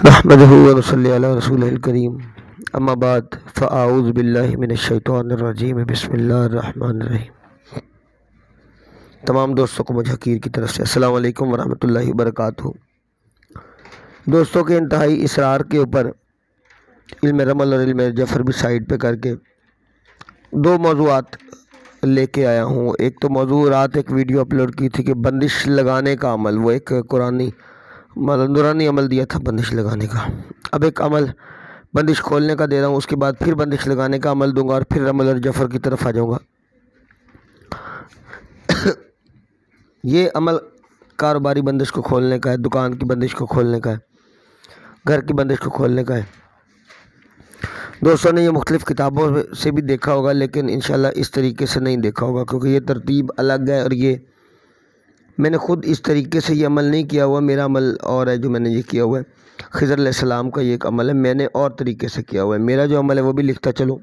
नहमदुहु व नसल्ली अला रसूलिल करीम अम्मा बाद फ़अऊज़ु बिल्लाहि मिनश शैतानिर रजीम बिस्मिल्लाहिर रहमानिर रहीम। तमाम दोस्तों को मुझे हकीर की तरफ से अस्सलाम वालेकुम व रहमतुल्लाहि व बरकातुहू। दोस्तों के इंतहाई इसरार के ऊपर इल्म रमल और इल्म जफ़र भी साइड पे करके दो मौज़ूआत लेके आया हूँ। एक तो मौज़ू रात एक वीडियो अपलोड की थी कि बंदिश लगाने का अमल, वो एक कुरानी नूरानी अमल दिया था बंदिश लगाने का। अब एक अमल बंदिश खोलने का दे रहा हूँ, उसके बाद फिर बंदिश लगाने का अमल दूंगा और फिर रमल और जफ़र की तरफ आ जाऊँगा। ये अमल कारोबारी बंदिश को खोलने का है, दुकान की बंदिश को खोलने का है, घर की बंदिश को खोलने का है। दोस्तों ने ये मुख्तलिफ़ किताबों से भी देखा होगा, लेकिन इंशाल्लाह इस तरीके से नहीं देखा होगा, क्योंकि ये तरतीब अलग है और ये मैंने ख़ुद इस तरीके से ये अमल नहीं किया हुआ। मेरा अमल और है जो मैंने ये किया हुआ है। खिज़र अलैहिस्सलाम का ये एक अमल है, मैंने और तरीके से किया हुआ है। मेरा जो अमल है वो भी लिखता चलो।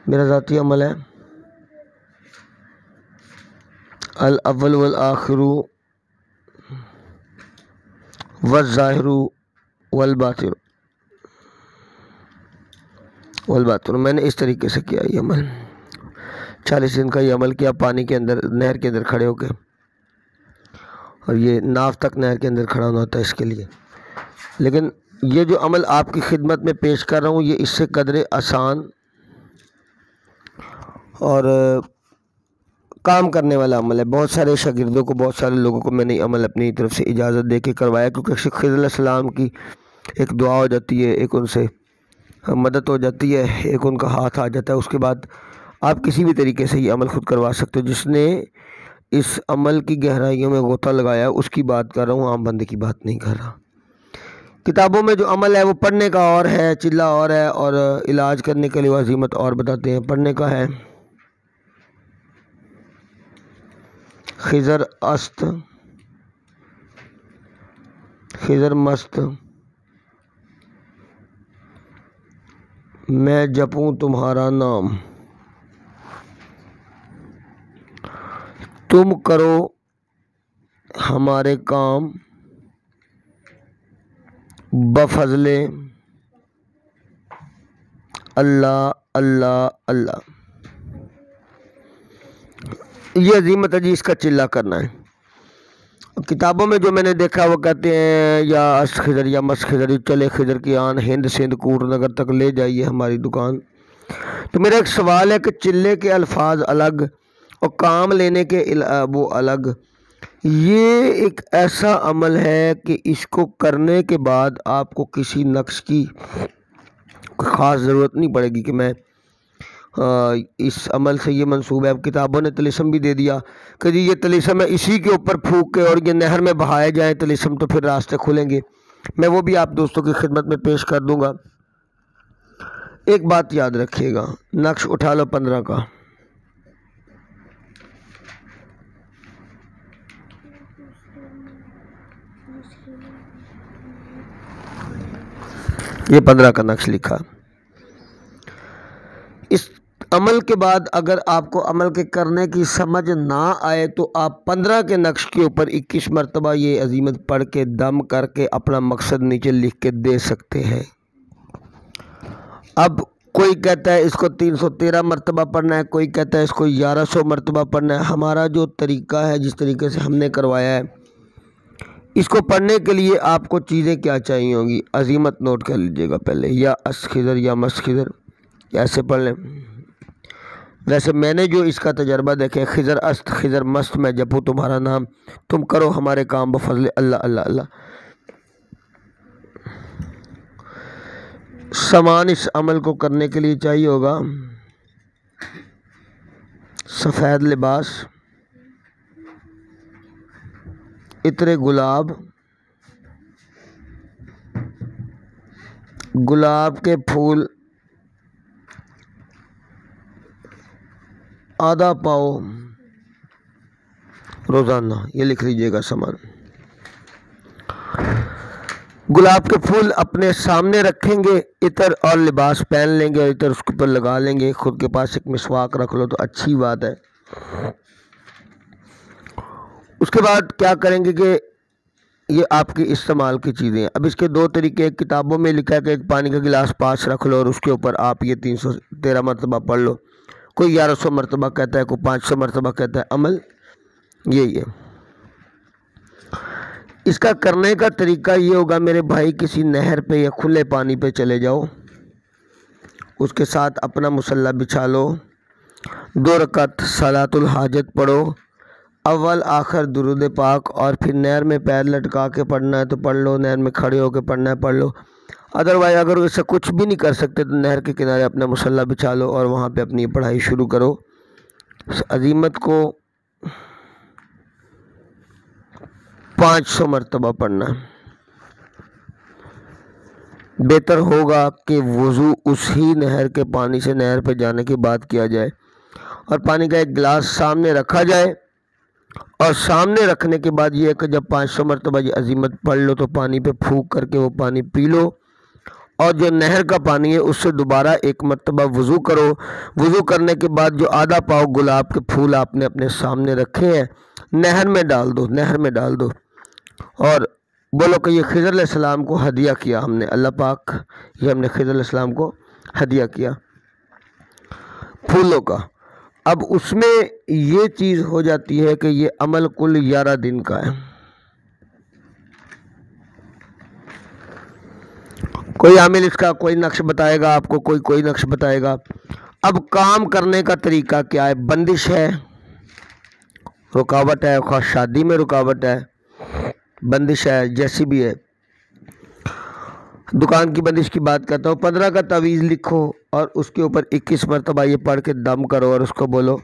मेरा ज़ाती अमल है अल अव्वल वल आखिरु वल ज़ाहिरु वल बातिन वल बातिन। मैंने इस तरीके से किया ये अमल। 40 दिन का ये अमल किया, पानी के अंदर, नहर के अंदर खड़े होकर, और ये नाव तक नहर के अंदर खड़ा होना होता है इसके लिए। लेकिन ये जो अमल आपकी खिदमत में पेश कर रहा हूँ ये इससे कदरे आसान और काम करने वाला अमल है। बहुत सारे शागिर्दों को, बहुत सारे लोगों को मैंने अमल अपनी तरफ से इजाज़त दे के करवाया, क्योंकि खिज़र अलैहिस्सलाम की एक दुआ हो जाती है, एक उनसे मदद हो जाती है, एक उनका हाथ आ जाता है। उसके बाद आप किसी भी तरीके से ये अमल ख़ुद करवा सकते हो। जिसने इस अमल की गहराइयों में गोता लगाया उसकी बात कर रहा हूँ, आम बंदे की बात नहीं कर रहा। किताबों में जो अमल है वो पढ़ने का और है, चिल्ला और है, और इलाज करने के लिए वज़ीमत और बताते हैं। पढ़ने का है खिज़र अस्त, खिज़र मस्त, मैं जपूं तुम्हारा नाम, तुम करो हमारे काम, बफज़ले अल्लाह अल्लाह अल्लाह। ये अजीमत है जी, इसका चिल्ला करना है। किताबों में जो मैंने देखा वो कहते हैं या अस खिज़र या मस खिज़र, चले खिज़र की आन, हिंद सिंध कूट नगर तक ले जाइए हमारी दुकान। तो मेरा एक सवाल है कि चिल्ले के अल्फाज अलग और काम लेने के वो अलग। ये एक ऐसा अमल है कि इसको करने के बाद आपको किसी नक्श की ख़ास ज़रूरत नहीं पड़ेगी कि मैं इस अमल से ये मंसूब है। अब किताबों ने तलिस्म भी दे दिया कि जी ये तलिस्म है, इसी के ऊपर फूक के और ये नहर में बहाए जाए तलिस्म तो फिर रास्ते खुलेंगे। मैं वो भी आप दोस्तों की खिदमत में पेश कर दूंगा। एक बात याद रखिएगा, नक्श उठा लो 15 का। ये 15 का नक्श लिखा। इस अमल के बाद अगर आपको अमल के करने की समझ ना आए तो आप 15 के नक्श के ऊपर 21 मरतबा ये अजीमत पढ़ के दम करके अपना मकसद नीचे लिख के दे सकते हैं। अब कोई कहता है इसको 313 मरतबा पढ़ना है, कोई कहता है इसको 1100 मरतबा पढ़ना है। हमारा जो तरीका है, जिस तरीके से हमने करवाया है, इसको पढ़ने के लिए आपको चीज़ें क्या चाहिए होंगी, अजीमत नोट कर लीजिएगा पहले। या अस खिज़र या मस खिज़र, ऐसे पढ़ लें। वैसे मैंने जो इसका तजर्बा देखे, खिज़र अस्त खिज़र मस्त, मैं जपूं तुम्हारा नाम, तुम करो हमारे काम, बफज़ले अल्लाह अल्लाह अल्लाह। सामान इस अमल को करने के लिए चाहिए होगा सफ़ेद लिबास, इत्र गुलाब, गुलाब के फूल आधा पाओ रोज़ाना, ये लिख लीजिएगा सामान। गुलाब के फूल अपने सामने रखेंगे, इतर और लिबास पहन लेंगे और इतर उसके ऊपर लगा लेंगे। खुद के पास एक मिसवाक रख लो तो अच्छी बात है। उसके बाद क्या करेंगे कि ये आपकी इस्तेमाल की चीज़ें हैं। अब इसके दो तरीके, किताबों में लिखा है कि एक पानी का गिलास पास रख लो और उसके ऊपर आप ये 313 मरतबा पढ़ लो। कोई 1100 मरतबा कहता है, कोई 500 मरतबा कहता है। अमल यही है। इसका करने का तरीका ये होगा मेरे भाई, किसी नहर पे या खुले पानी पे चले जाओ, उसके साथ अपना मुसल्ला बिछा लो, 2 रकात सलातुल हाजत पढ़ो, अव्वल आखिर दुरूद पाक, और फिर नहर में पैर लटका के पढ़ना है तो पढ़ लो, नहर में खड़े होकर पढ़ना है पढ़ लो। अदरवाइज अगर ऐसा कुछ भी नहीं कर सकते तो नहर के किनारे अपना मुसल्ला बिछा लो और वहाँ पे अपनी पढ़ाई शुरू करो। इस अजीमत को 500 मरतबा पढ़ना। बेहतर होगा कि वज़ू उसी नहर के पानी से नहर पे जाने के बाद किया जाए और पानी का एक गिलास सामने रखा जाए, और सामने रखने के बाद ये कि जब 500 मरतबा ये अजीमत पढ़ लो तो पानी पे फूंक करके वो पानी पी लो, और जो नहर का पानी है उससे दोबारा 1 मरतबा वज़ू करो। वज़ू करने के बाद जो आधा पाव गुलाब के फूल आपने अपने सामने रखे हैं नहर में डाल दो, नहर में डाल दो, और बोलो कि ये खिज़र अलैहिस्सलाम को हदिया किया हमने, अल्लाह पाक ये हमने खिज़र अलैहिस्सलाम को हदिया किया फूलों का। अब उसमें ये चीज़ हो जाती है कि ये अमल कुल 11 दिन का है। कोई आमिल इसका कोई नक्श बताएगा आपको, कोई नक्श बताएगा। अब काम करने का तरीका क्या है? बंदिश है, रुकावट है, खास शादी में रुकावट है, बंदिश है, जैसी भी है। दुकान की बंदिश की बात करता हूँ। 15 का तावीज़ लिखो और उसके ऊपर 21 मरतबा ये पढ़ के दम करो और उसको बोलो,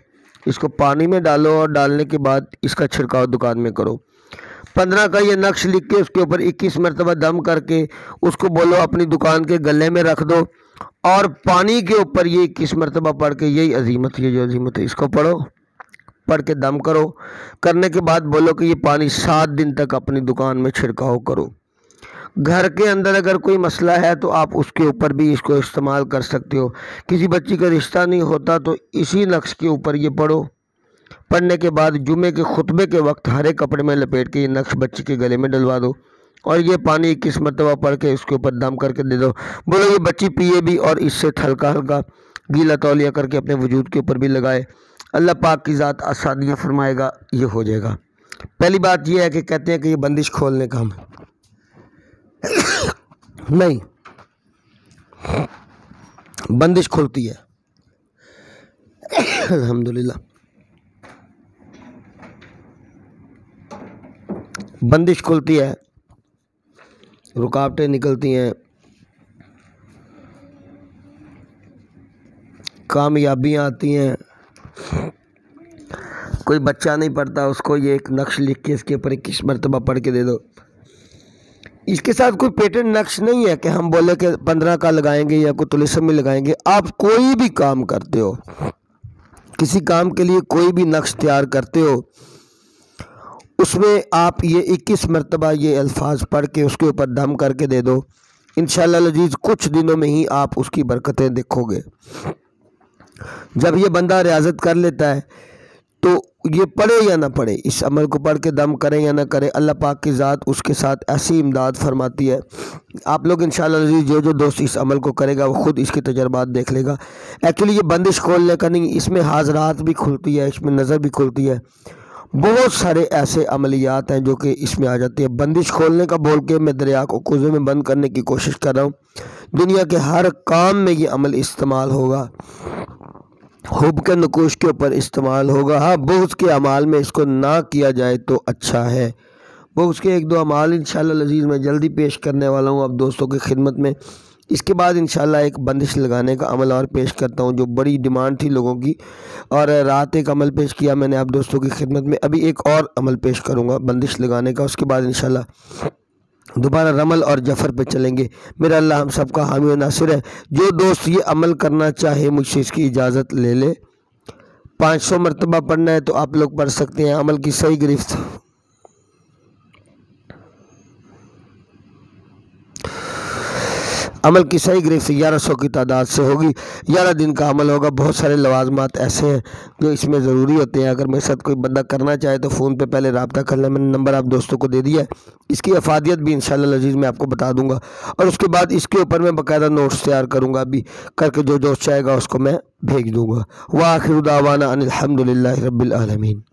इसको पानी में डालो और डालने के बाद इसका छिड़काव दुकान में करो। 15 का ये नक्श लिख के उसके ऊपर 21 मरतबा दम करके उसको बोलो अपनी दुकान के गले में रख दो, और पानी के ऊपर ये 21 मरतबा पढ़ के यही अजीमत, ये जो अजीमत है इसको पढ़ो, पढ़ के दम करो। करने के बाद बोलो कि ये पानी 7 दिन तक अपनी दुकान में छिड़काव करो। घर के अंदर अगर कोई मसला है तो आप उसके ऊपर भी इसको इस्तेमाल कर सकते हो। किसी बच्ची का रिश्ता नहीं होता तो इसी नक्श के ऊपर ये पढ़ो। पढ़ने के बाद जुमे के खुतबे के वक्त हरे कपड़े में लपेट के ये नक्श बच्ची के गले में डलवा दो और ये पानी 21 मरतबा पढ़ के इसके ऊपर दम करके दे दो। बोलो ये बच्ची पिए भी और इससे हल्का हल्का गीला तौलिया करके अपने वजूद के ऊपर भी लगाए। अल्लाह पाक की ज़ात आसानियाँ फरमाएगा, ये हो जाएगा। पहली बात ये है कि कहते हैं कि ये बंदिश खोलने का हम नहीं, बंदिश खुलती है अल्हम्दुलिल्लाह, बंदिश खुलती है, रुकावटें निकलती हैं, कामयाबियाँ आती हैं। कोई बच्चा नहीं पढ़ता उसको ये एक नक्श लिख के इसके ऊपर 21 मरतबा पढ़ के दे दो। इसके साथ कोई पेटेंट नक्श नहीं है कि हम बोले कि 15 का लगाएंगे या कोई तुलिस्म में लगाएंगे। आप कोई भी काम करते हो, किसी काम के लिए कोई भी नक्श तैयार करते हो, उसमें आप ये 21 मरतबा ये अल्फाज पढ़ के उसके ऊपर दम करके दे दो। इंशाअल्लाह लजीज कुछ दिनों में ही आप उसकी बरकतें देखोगे। जब ये बंदा रियाजत कर लेता है तो ये पढ़े या ना पढ़े, इस अमल को पढ़ के दम करें या ना करें, अल्लाह पाक की ज़ात उसके साथ ऐसी इमदाद फरमाती है। आप लोग इंशाअल्लाह अज़ीज़ जो दोस्त इस अमल को करेगा वो ख़ुद इसके तजर्बात देख लेगा। एक्चुअली ये बंदिश खोलने का नहीं, इसमें हाज़रात भी खुलती है, इसमें नज़र भी खुलती है। बहुत सारे ऐसे अमलियात हैं जो कि इसमें आ जाती है। बंदिश खोलने का बोल के मैं दरिया को कुएं में बंद करने की कोशिश कर रहा हूँ। दुनिया के हर काम में ये अमल इस्तेमाल होगा, हुब के नकूश के ऊपर इस्तेमाल होगा। हाँ, बुग़्ज़ के अमाल में इसको ना किया जाए तो अच्छा है। बुग़्ज़ के 1-2 अमाल इंशाअल्लाह लजीज़ मैं जल्दी पेश करने वाला हूँ आप दोस्तों की खिदमत में। इसके बाद इंशाअल्लाह एक बंदिश लगाने का अमल और पेश करता हूँ जो बड़ी डिमांड थी लोगों की, और रात एक अमल पेश किया मैंने आप दोस्तों की खिदमत में। अभी एक और अमल पेश करूँगा बंदिश लगाने का, उसके बाद इंशाअल्लाह दोबारा रमल और जफ़र पे चलेंगे। मेरा अल्लाह हम सबका हामी व नासिर है। जो दोस्त ये अमल करना चाहे मुझसे इसकी इजाज़त ले ले। 500 मरतबा पढ़ना है तो आप लोग पढ़ सकते हैं। अमल की सही गिरफ्त अमल की सही गिरफ्त 1100 की तादाद से होगी। 11 दिन का अमल होगा। बहुत सारे लवाजमात ऐसे हैं जो इसमें ज़रूरी होते हैं। अगर मेरे साथ कोई बंदा करना चाहे तो फ़ोन पे पहले रब्ता कर लें। मैंने नंबर आप दोस्तों को दे दिया है। इसकी अफादियत भी इंशाअल्लाह अज़ीज़ मैं आपको बता दूंगा, और उसके बाद इसके ऊपर मैं बाकायदा नोट्स तैयार करूँगा, अभी करके जो चाहेगा उसको मैं भेज दूँगा। व आखिर दावाना अनिल हम्दुलिल्लाहि रब्बिल आलमीन।